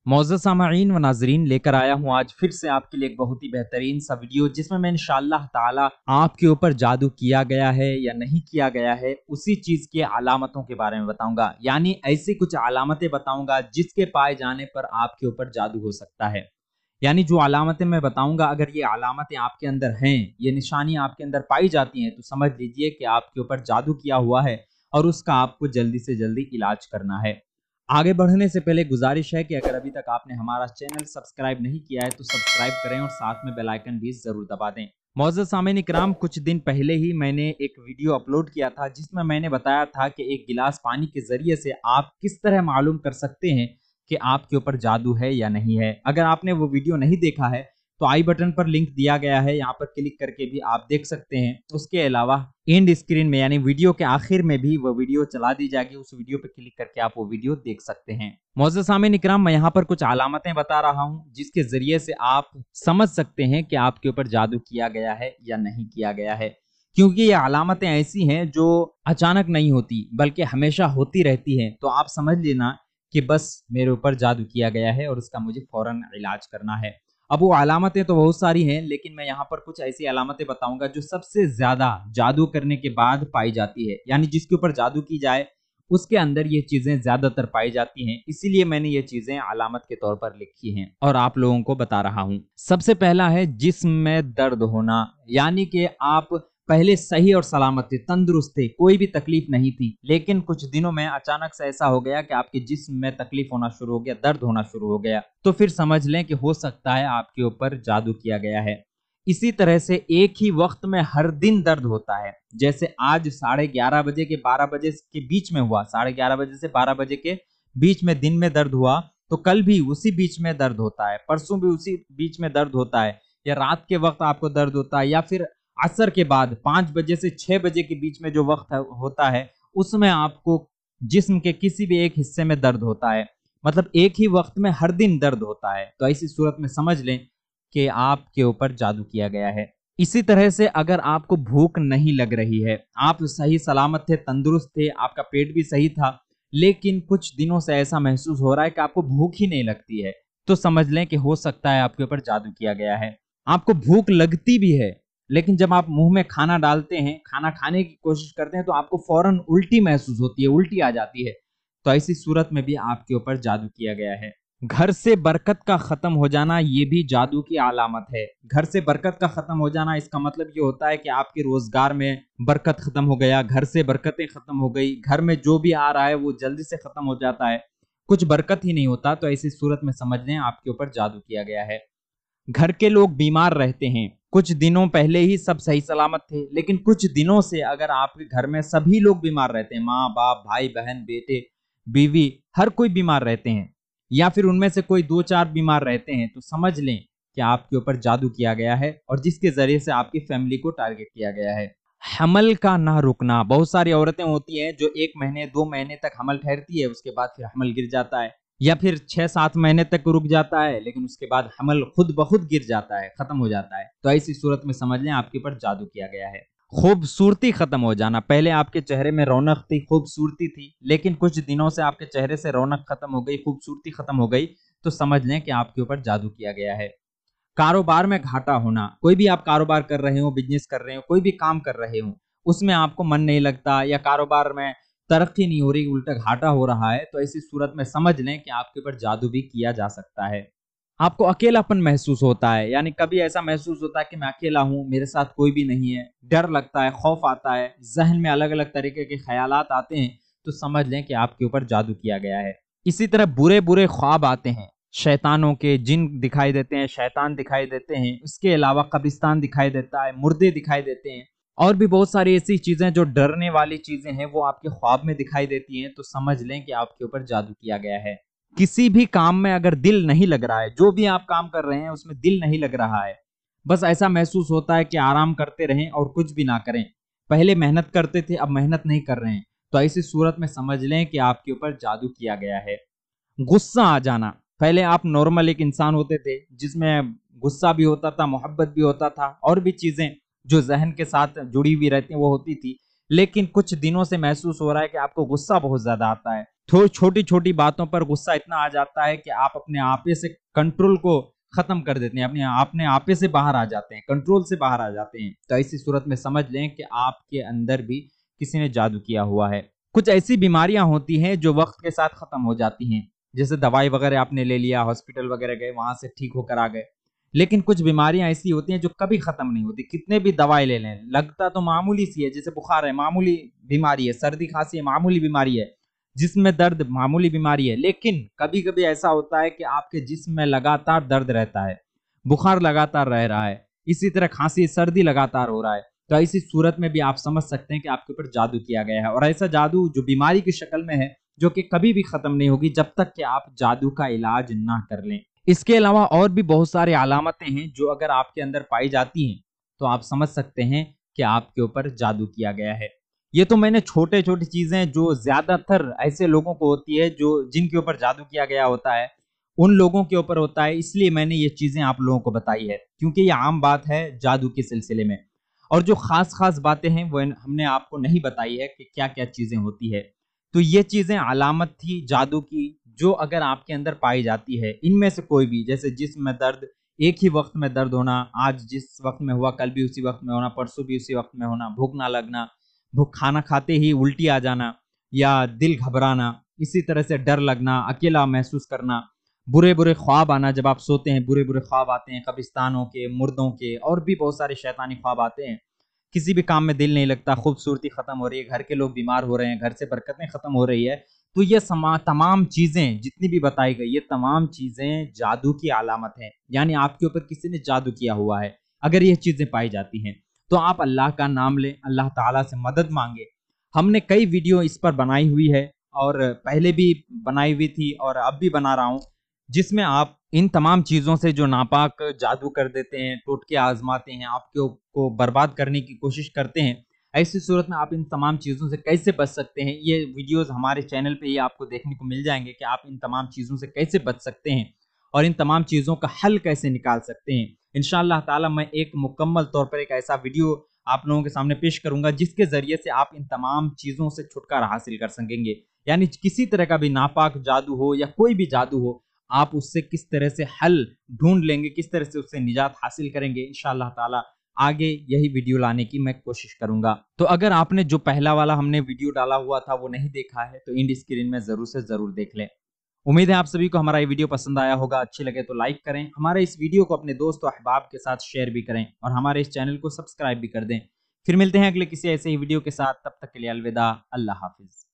मोअज़्ज़ज़ सामईन व नाज़रीन, लेकर आया हूँ आज फिर से आपके लिए एक बहुत ही बेहतरीन सा वीडियो, जिसमें मैं इंशाअल्लाह ताला आपके ऊपर जादू किया गया है या नहीं किया गया है उसी चीज़ की अलामतों के बारे में बताऊंगा। यानी ऐसी कुछ अलामतें बताऊंगा जिसके पाए जाने पर आपके ऊपर जादू हो सकता है। यानी जो अलामतें मैं बताऊंगा, अगर ये अलामतें आपके अंदर हैं, ये निशानियां आपके अंदर पाई जाती हैं, तो समझ लीजिए कि आपके ऊपर जादू किया हुआ है और उसका आपको जल्दी से जल्दी इलाज करना है। आगे बढ़ने से पहले गुजारिश है कि अगर अभी तक आपने हमारा चैनल सब्सक्राइब नहीं किया है तो सब्सक्राइब करें और साथ में बेल आइकन भी जरूर दबा दें। मोअज़्ज़ज़ सामीन इकराम, कुछ दिन पहले ही मैंने एक वीडियो अपलोड किया था जिसमें मैंने बताया था कि एक गिलास पानी के जरिए से आप किस तरह मालूम कर सकते हैं कि आपके ऊपर जादू है या नहीं है। अगर आपने वो वीडियो नहीं देखा है तो आई बटन पर लिंक दिया गया है, यहाँ पर क्लिक करके भी आप देख सकते हैं। उसके अलावा एंड स्क्रीन में यानी वीडियो के आखिर में भी वो वीडियो चला दी जाएगी, उस वीडियो पर क्लिक करके आप वो वीडियो देख सकते हैं। मोअज़्ज़ज़ सामीन इकराम, मैं यहाँ पर कुछ अलामतें बता रहा हूँ जिसके जरिए से आप समझ सकते हैं कि आपके ऊपर जादू किया गया है या नहीं किया गया है, क्योंकि ये अलामतें ऐसी हैं जो अचानक नहीं होती बल्कि हमेशा होती रहती हैं। तो आप समझ लेना कि बस मेरे ऊपर जादू किया गया है और उसका मुझे फौरन इलाज करना है। अब वो अलामतें तो बहुत सारी हैं, लेकिन मैं यहाँ पर कुछ ऐसी अलामतें बताऊंगा जो सबसे ज्यादा जादू करने के बाद पाई जाती है, यानी जिसके ऊपर जादू की जाए उसके अंदर ये चीजें ज्यादातर पाई जाती हैं। इसीलिए मैंने ये चीजें अलामत के तौर पर लिखी हैं और आप लोगों को बता रहा हूं। सबसे पहला है जिस्म में दर्द होना, यानी कि आप पहले सही और सलामत थे, तंदुरुस्त थे, कोई भी तकलीफ नहीं थी, लेकिन कुछ दिनों में अचानक से ऐसा हो गया कि आपके जिस्म में तकलीफ होना शुरू हो गया, दर्द होना शुरू हो गया, तो फिर समझ लें कि हो सकता है आपके ऊपर जादू किया गया है। इसी तरह से एक ही वक्त में हर दिन दर्द होता है, जैसे आज 11:30 बजे के 12 बजे के बीच में हुआ, 11:30 बजे से 12 बजे के बीच में दिन में दर्द हुआ, तो कल भी उसी बीच में दर्द होता है, परसों भी उसी बीच में दर्द होता है, या रात के वक्त आपको दर्द होता है, या फिर असर के बाद 5 बजे से 6 बजे के बीच में जो वक्त होता है उसमें आपको जिस्म के किसी भी एक हिस्से में दर्द होता है। मतलब एक ही वक्त में हर दिन दर्द होता है। तो ऐसी सूरत में समझ लें कि आपके ऊपर जादू किया गया है। इसी तरह से अगर आपको भूख नहीं लग रही है, आप सही सलामत थे, तंदुरुस्त थे, आपका पेट भी सही था, लेकिन कुछ दिनों से ऐसा महसूस हो रहा है कि आपको भूख ही नहीं लगती है, तो समझ लें कि हो सकता है आपके ऊपर जादू किया गया है। आपको भूख लगती भी है, लेकिन जब आप मुंह में खाना डालते हैं, खाना खाने की कोशिश करते हैं, तो आपको फौरन उल्टी महसूस होती है, उल्टी आ जाती है। तो ऐसी सूरत में भी आपके ऊपर जादू किया गया है। घर से बरकत का खत्म हो जाना, ये भी जादू की अलामत है। घर से बरकत का खत्म हो जाना, इसका मतलब ये होता है कि आपके रोजगार में बरकत खत्म हो गया, घर से बरकतें खत्म हो गई, घर में जो भी आ रहा है वो जल्दी से खत्म हो जाता है, कुछ बरकत ही नहीं होता। तो ऐसी सूरत में समझ लें आपके ऊपर जादू किया गया है। घर के लोग बीमार रहते हैं, कुछ दिनों पहले ही सब सही सलामत थे, लेकिन कुछ दिनों से अगर आपके घर में सभी लोग बीमार रहते हैं, माँ बाप, भाई बहन, बेटे बीवी, हर कोई बीमार रहते हैं, या फिर उनमें से कोई 2-4 बीमार रहते हैं, तो समझ लें कि आपके ऊपर जादू किया गया है और जिसके जरिए से आपकी फैमिली को टारगेट किया गया है। हमल का ना रुकना, बहुत सारी औरतें होती हैं जो 1 महीने 2 महीने तक हमल ठहरती है, उसके बाद फिर हमल गिर जाता है, या फिर 6-7 महीने तक रुक जाता है, लेकिन उसके बाद हमल खुद ब खुद गिर जाता है, खत्म हो जाता है। तो ऐसी सूरत में समझ लें आपके ऊपर जादू किया गया है। खूबसूरती खत्म हो जाना, पहले आपके चेहरे में रौनक थी, खूबसूरती थी, लेकिन कुछ दिनों से आपके चेहरे से रौनक खत्म हो गई, खूबसूरती खत्म हो गई, तो समझ लें कि आपके ऊपर जादू किया गया है। कारोबार में घाटा होना, कोई भी आप कारोबार कर रहे हो, बिजनेस कर रहे हो, कोई भी काम कर रहे हो, उसमें आपको मन नहीं लगता या कारोबार में तरक्की नहीं हो रही, उल्टा घाटा हो रहा है, तो ऐसी सूरत में समझ लें कि आपके ऊपर जादू भी किया जा सकता है। आपको अकेलापन महसूस होता है, यानी कभी ऐसा महसूस होता है कि मैं अकेला हूं, मेरे साथ कोई भी नहीं है, डर लगता है, खौफ आता है, जहन में अलग अलग तरीके के ख्यालात आते हैं, तो समझ लें कि आपके ऊपर जादू किया गया है। इसी तरह बुरे बुरे ख्वाब आते हैं, शैतानों के, जिन दिखाई देते हैं, शैतान दिखाई देते हैं, इसके अलावा कब्रिस्तान दिखाई देता है, मुर्दे दिखाई देते हैं, और भी बहुत सारी ऐसी चीजें जो डरने वाली चीजें हैं वो आपके ख्वाब में दिखाई देती हैं, तो समझ लें कि आपके ऊपर जादू किया गया है। किसी भी काम में अगर दिल नहीं लग रहा है, जो भी आप काम कर रहे हैं उसमें दिल नहीं लग रहा है, बस ऐसा महसूस होता है कि आराम करते रहें और कुछ भी ना करें, पहले मेहनत करते थे अब मेहनत नहीं कर रहे हैं, तो ऐसी सूरत में समझ लें कि आपके ऊपर जादू किया गया है। गुस्सा आ जाना, पहले आप नॉर्मल एक इंसान होते थे जिसमें गुस्सा भी होता था, मोहब्बत भी होता था, और भी चीजें जो जहन के साथ जुड़ी हुई रहती हैं वो होती थी, लेकिन कुछ दिनों से महसूस हो रहा है कि आपको गुस्सा बहुत ज्यादा आता है। तो छोटी छोटी बातों पर गुस्सा इतना आ जाता है कि आप अपने आपे से कंट्रोल को खत्म कर देते हैं, अपने आपे से बाहर आ जाते हैं, कंट्रोल से बाहर आ जाते हैं। तो ऐसी सूरत में समझ लें कि आपके अंदर भी किसी ने जादू किया हुआ है। कुछ ऐसी बीमारियां होती हैं जो वक्त के साथ खत्म हो जाती हैं, जैसे दवाई वगैरह आपने ले लिया, हॉस्पिटल वगैरह गए, वहां से ठीक होकर आ गए। लेकिन कुछ बीमारियां ऐसी होती हैं जो कभी खत्म नहीं होती, कितने भी दवाई ले लें, लगता तो मामूली सी है, जैसे बुखार है मामूली बीमारी है, सर्दी खांसी है मामूली बीमारी है, जिसमें दर्द मामूली बीमारी है, लेकिन कभी कभी ऐसा होता है कि आपके जिस्म में लगातार दर्द रहता है, बुखार लगातार रह रहा है, इसी तरह खांसी सर्दी लगातार हो रहा है। तो ऐसी सूरत में भी आप समझ सकते हैं कि आपके ऊपर जादू किया गया है, और ऐसा जादू जो बीमारी की शक्ल में है, जो कि कभी भी खत्म नहीं होगी जब तक कि आप जादू का इलाज ना कर लें। इसके अलावा और भी बहुत सारी अलामतें हैं जो अगर आपके अंदर पाई जाती हैं तो आप समझ सकते हैं कि आपके ऊपर जादू किया गया है। ये तो मैंने छोटे छोटी चीजें जो ज्यादातर ऐसे लोगों को होती है जो जिनके ऊपर जादू किया गया होता है, उन लोगों के ऊपर होता है, इसलिए मैंने ये चीजें आप लोगों को बताई है, क्योंकि ये आम बात है जादू के सिलसिले में। और जो खास खास बातें हैं वो हमने आपको नहीं बताई है कि क्या क्या चीजें होती है। तो ये चीजें अलामत थी जादू की, जो अगर आपके अंदर पाई जाती है, इनमें से कोई भी, जैसे जिस्म में दर्द, एक ही वक्त में दर्द होना, आज जिस वक्त में हुआ कल भी उसी वक्त में होना, परसों भी उसी वक्त में होना, भूख ना लगना, भूख खाना खाते ही उल्टी आ जाना, या दिल घबराना, इसी तरह से डर लगना, अकेला महसूस करना, बुरे बुरे ख्वाब आना, जब आप सोते हैं बुरे बुरे ख्वाब आते हैं, कब्रिस्तानों के, मुर्दों के, और भी बहुत सारे शैतानी ख्वाब आते हैं, किसी भी काम में दिल नहीं लगता, खूबसूरती खत्म हो रही है, घर के लोग बीमार हो रहे हैं, घर से बरकतें खत्म हो रही है। तो ये तमाम चीजें जितनी भी बताई गई, ये तमाम चीजें जादू की अलामत है, यानी आपके ऊपर किसी ने जादू किया हुआ है। अगर ये चीजें पाई जाती हैं तो आप अल्लाह का नाम लें, अल्लाह ताला से मदद मांगे। हमने कई वीडियो इस पर बनाई हुई है, और पहले भी बनाई हुई थी और अब भी बना रहा हूं, जिसमें आप इन तमाम चीजों से जो नापाक जादू कर देते हैं, टोटके आजमाते हैं, आपके को बर्बाद करने की कोशिश करते हैं, ऐसी सूरत में आप इन तमाम चीजों से कैसे बच सकते हैं, ये वीडियोस हमारे चैनल पे ही आपको देखने को मिल जाएंगे कि आप इन तमाम चीजों से कैसे बच सकते हैं और इन तमाम चीजों का हल कैसे निकाल सकते हैं। इंशाअल्लाह ताला मैं एक मुकम्मल तौर पर एक ऐसा वीडियो आप लोगों के सामने पेश करूंगा जिसके जरिए से आप इन तमाम चीजों से छुटकारा हासिल कर सकेंगे। यानी किसी तरह का भी नापाक जादू हो या कोई भी जादू हो, आप उससे किस तरह से हल ढूंढ लेंगे, किस तरह से उससे निजात हासिल करेंगे, इंशाअल्लाह ताला आगे यही वीडियो लाने की मैं कोशिश करूंगा। तो अगर आपने जो पहला वाला हमने वीडियो डाला हुआ था वो नहीं देखा है तो इंड स्क्रीन में जरूर से जरूर देख लें। उम्मीद है आप सभी को हमारा ये वीडियो पसंद आया होगा, अच्छी लगे तो लाइक करें, हमारे इस वीडियो को अपने दोस्तों अहबाब के साथ शेयर भी करें, और हमारे इस चैनल को सब्सक्राइब भी कर दें। फिर मिलते हैं अगले किसी ऐसे ही वीडियो के साथ, तब तक के लिए अलविदा, अल्लाह हाफिज।